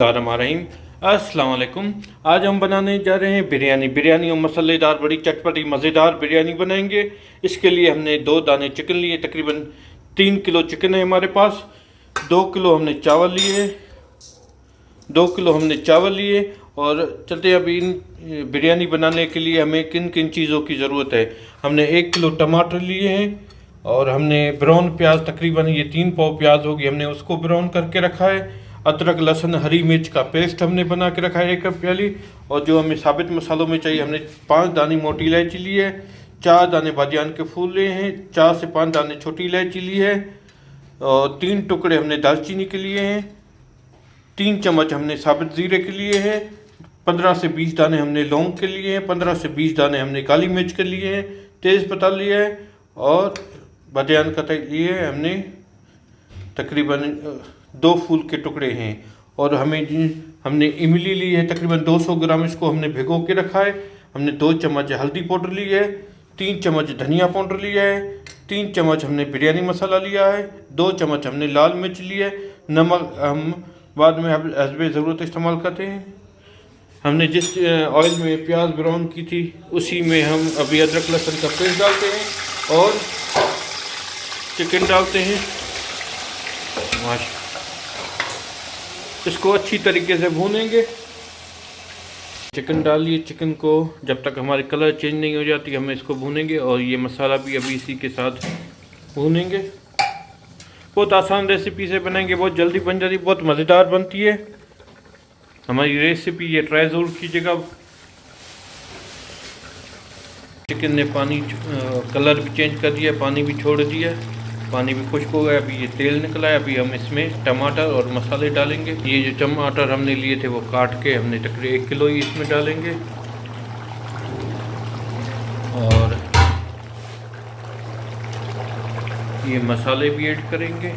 रहीम अस्सलाम वालेकुम। आज हम बनाने जा रहे हैं बिरयानी और मसालेदार बड़ी चटपटी मज़ेदार बिरयानी बनाएंगे। इसके लिए हमने 2 दाने चिकन लिए, तकरीबन 3 किलो चिकन है हमारे पास। 2 किलो हमने चावल लिए, 2 किलो हमने चावल लिए। और चलते अभी इन बिरयानी बनाने के लिए हमें किन किन चीज़ों की ज़रूरत है। हमने 1 किलो टमाटर लिए हैं और हमने ब्राउन प्याज, तकरीबन ये 3 पाव प्याज होगी, हमने उसको ब्राउन करके रखा है। अदरक लहसुन हरी मिर्च का पेस्ट हमने बना के रखा है 1 कप प्याली। और जो हमें साबित मसालों में चाहिए, हमने 5 दाने मोटी इलायची ली है, 4 दाने बादियान के फूल लिए हैं, 4 से 5 दाने छोटी इलायची ली है, और 3 टुकड़े हमने दालचीनी के लिए हैं, 3 चम्मच हमने साबित ज़ीरे के लिए हैं, 15 से 20 दाने हमने लौंग के लिए हैं, 15 से 20 दाने हमने काली मिर्च के लिए हैं, तेज़ पत्ता लिया है, और बादियान का लिए है हमने तकरीबन 2 फूल के टुकड़े हैं। और हमने इमली ली है तकरीबन 200 ग्राम, इसको हमने भिगो के रखा है। हमने 2 चम्मच हल्दी पाउडर ली है, 3 चम्मच धनिया पाउडर लिया है, 3 चम्मच हमने बिरयानी मसाला लिया है, 2 चम्मच हमने लाल मिर्च लिया है। नमक हम बाद में हस्बे ज़रूरत इस्तेमाल करते हैं। हमने जिस ऑयल में प्याज ब्राउन की थी उसी में हम अभी अदरक लहसुन का पेस्ट डालते हैं और चिकन डालते हैं। इसको अच्छी तरीके से भूनेंगे। चिकन डालिए, चिकन को जब तक हमारी कलर चेंज नहीं हो जाती हम इसको भूनेंगे। और ये मसाला भी अभी इसी के साथ भूनेंगे। बहुत आसान रेसिपी से बनाएंगे, बहुत जल्दी बन जाती, बहुत मज़ेदार बनती है हमारी रेसिपी। ये ट्राई ज़रूर कीजिएगा। चिकन ने पानी कलर भी चेंज कर दिया, पानी भी छोड़ दिया, पानी भी खुश्क हो गया। अभी ये तेल निकला है। अभी हम इसमें टमाटर और मसाले डालेंगे। ये जो टमाटर हमने लिए थे वो काट के हमने तकरीबन 1 किलो ही इसमें डालेंगे। और ये मसाले भी ऐड करेंगे।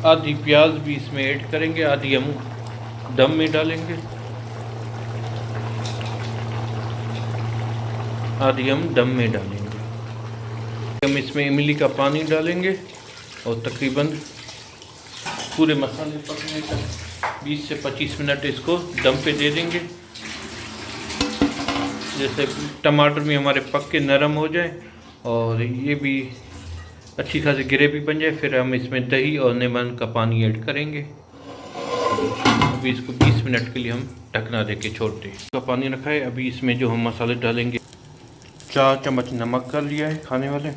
आधी प्याज भी इसमें ऐड करेंगे, आधी हम दम में डालेंगे, आधी हम दम में डालेंगे। हम इसमें इमली का पानी डालेंगे और तकरीबन पूरे मसाले पकने तक 20 से 25 मिनट इसको दम पे दे देंगे। जैसे टमाटर भी हमारे पक के नरम हो जाए और ये भी अच्छी खासी ग्रेवी बन जाए, फिर हम इसमें दही और नींबू का पानी ऐड करेंगे। अभी इसको 20 मिनट के लिए हम ढकना दे के छोड़ दें। इसका पानी रखा है। अभी इसमें जो हम मसाले डालेंगे, 4 चम्मच नमक का लिया है खाने वाले,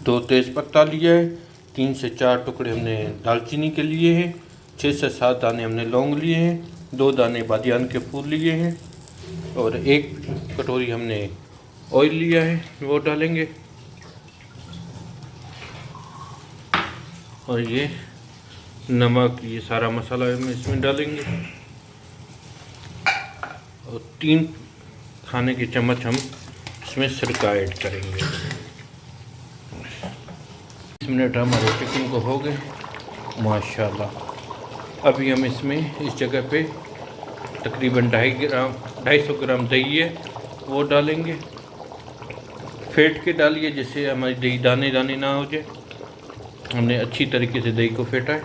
2 तेज़पत्ता लिया है, 3 से 4 टुकड़े हमने दालचीनी के लिए हैं, 6 से 7 दाने हमने लौंग लिए हैं, 2 दाने बादियान के फूल लिए हैं, और 1 कटोरी हमने ऑयल लिया है वो डालेंगे। और ये नमक, ये सारा मसाला हम इसमें डालेंगे। और 3 खाने के चम्मच हम इसमें सिरका ऐड करेंगे। 20 मिनट हमारे चिकन को हो गए माशाल्लाह। अभी हम इसमें इस जगह पे तकरीबन 250 ग्राम दही है वो डालेंगे। फेंट के डालिए जिससे हमारी दही दाने दाने ना हो जाए। हमने अच्छी तरीके से दही को फेंटा है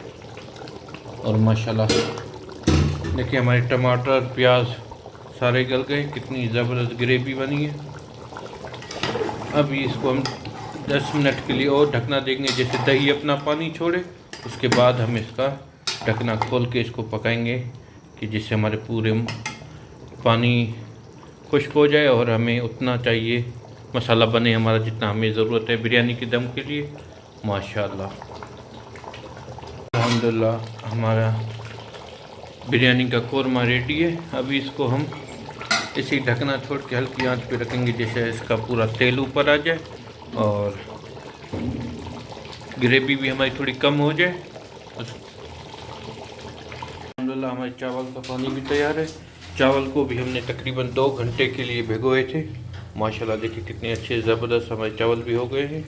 और माशाल्लाह देखिए हमारे टमाटर प्याज सारे गल गए, कितनी ज़बरदस्त ग्रेवी बनी है। अभी इसको हम 10 मिनट के लिए और ढकना देंगे, जैसे दही अपना पानी छोड़े। उसके बाद हम इसका ढकना खोल के इसको पकाएंगे कि जिससे हमारे पूरे पानी खुश्क हो जाए और हमें उतना चाहिए मसाला बने हमारा जितना हमें ज़रूरत है बिरयानी के दम के लिए। माशाल्लाह अल्हम्दुलिल्लाह हमारा बिरयानी का कोरमा रेडी है। अभी इसको हम इसी ढकना छोड़ के हल्की आंच पे रखेंगे, जैसे इसका पूरा तेल ऊपर आ जाए और ग्रेवी भी हमारी थोड़ी कम हो जाए। अल्हम्दुलिल्लाह हमारे चावल का पानी भी तैयार है। चावल को भी हमने तकरीबन 2 घंटे के लिए भिगोए थे। माशाल्लाह देखिए कितने अच्छे ज़बरदस्त हमारे चावल भी हो गए हैं।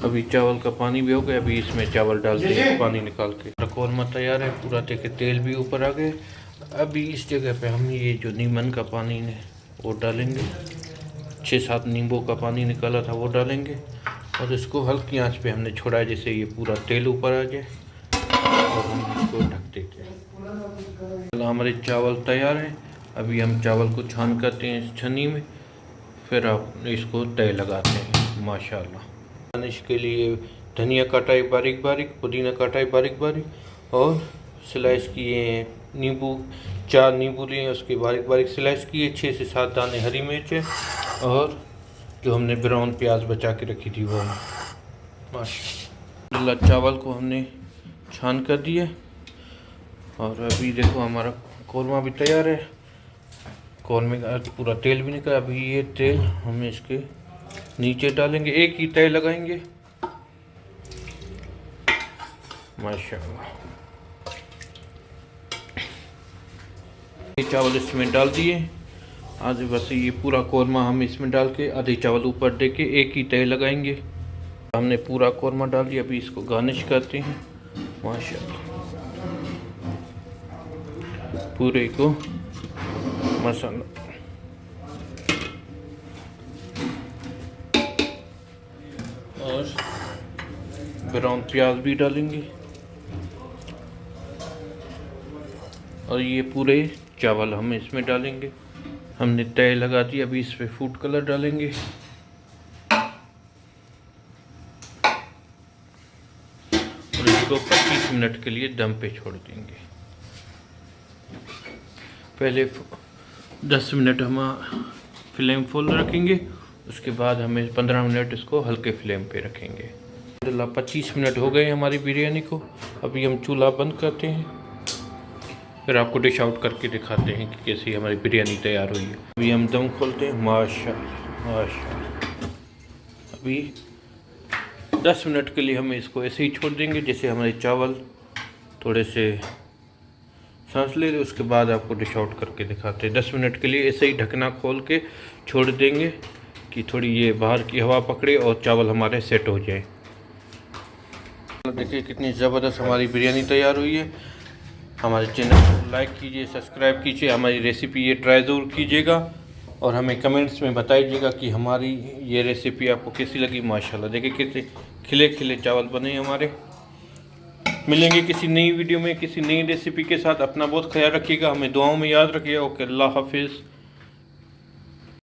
अभी चावल का पानी भी हो गया। अभी इसमें चावल डाल के पानी निकाल के कोरमा तैयार है। पूरा देखे तेल भी ऊपर आ गए। अभी इस जगह पे हम ये जो नींबू का पानी है वो डालेंगे। 6-7 नींबू का पानी निकाला था वो डालेंगे और इसको हल्की आंच पे हमने छोड़ा है, जैसे ये पूरा तेल ऊपर आ जाए। और हम इसको ढक देते हैं। हमारे चावल तैयार हैं। अभी हम चावल को छान करते हैं इस छन्नी में, फिर आप इसको तय लगाते हैं। माशाल्लाह। गार्निश के लिए धनिया काटा है बारीक बारीक, पुदीना काटा है बारीक बारीक, और स्लाइस किए हैं नींबू, 4 नींबू लिए उसके बारीक बारीक स्लाइस किए, 6 से 7 दाने हरी मिर्च है, और जो हमने ब्राउन प्याज बचा के रखी थी वो। माशाल्लाह चावल को हमने छान कर दिया, और अभी देखो हमारा कौरमा भी तैयार है। कौरमे का पूरा तेल भी निकला। अभी ये तेल हम इसके नीचे डालेंगे, एक ही तय लगाएंगे। माशाल्लाह। ये चावल इसमें डाल दिए। आज बस ये पूरा कौरमा हम इसमें डाल के आधे चावल ऊपर दे के एक ही तय लगाएंगे। हमने पूरा कौरमा डाल दिया। अभी इसको गार्निश करते हैं। माशाल्लाह पूरे को मसाला, और ब्राउन प्याज भी डालेंगे, और ये पूरे चावल हम इसमें डालेंगे। हमने तय लगा दी। अभी इस पे फूड कलर डालेंगे, और इसको 25 मिनट के लिए दम पे छोड़ देंगे। पहले 10 मिनट हम फ्लेम फुल रखेंगे, उसके बाद हमें 15 मिनट इसको हल्के फ्लेम पे रखेंगे। 25 मिनट हो गए हमारी बिरयानी को। अभी हम चूल्हा बंद करते हैं, फिर आपको डिश आउट करके दिखाते हैं कि कैसी हमारी बिरयानी तैयार हुई है। अभी हम दम खोलते हैं। माशाल्लाह माशाल्लाह। अभी 10 मिनट के लिए हम इसको ऐसे ही छोड़ देंगे, जैसे हमारे चावल थोड़े से सांस ले लें। उसके बाद आपको डिश आउट करके दिखाते हैं। 10 मिनट के लिए ऐसे ही ढकना खोल के छोड़ देंगे कि थोड़ी ये बाहर की हवा पकड़े और चावल हमारे सेट हो जाए। देखिए कितनी ज़बरदस्त हमारी बिरयानी तैयार हुई है। हमारे चैनल को लाइक कीजिए, सब्सक्राइब कीजिए। हमारी रेसिपी ये ट्राई ज़रूर कीजिएगा, और हमें कमेंट्स में बताइएगा कि हमारी ये रेसिपी आपको कैसी लगी। माशाल्लाह देखिए कितने खिले खिले चावल बने हमारे। मिलेंगे किसी नई वीडियो में किसी नई रेसिपी के साथ। अपना बहुत ख्याल रखिएगा, हमें दुआओं में याद रखिएगा। ओके, अल्लाह हाफिज़।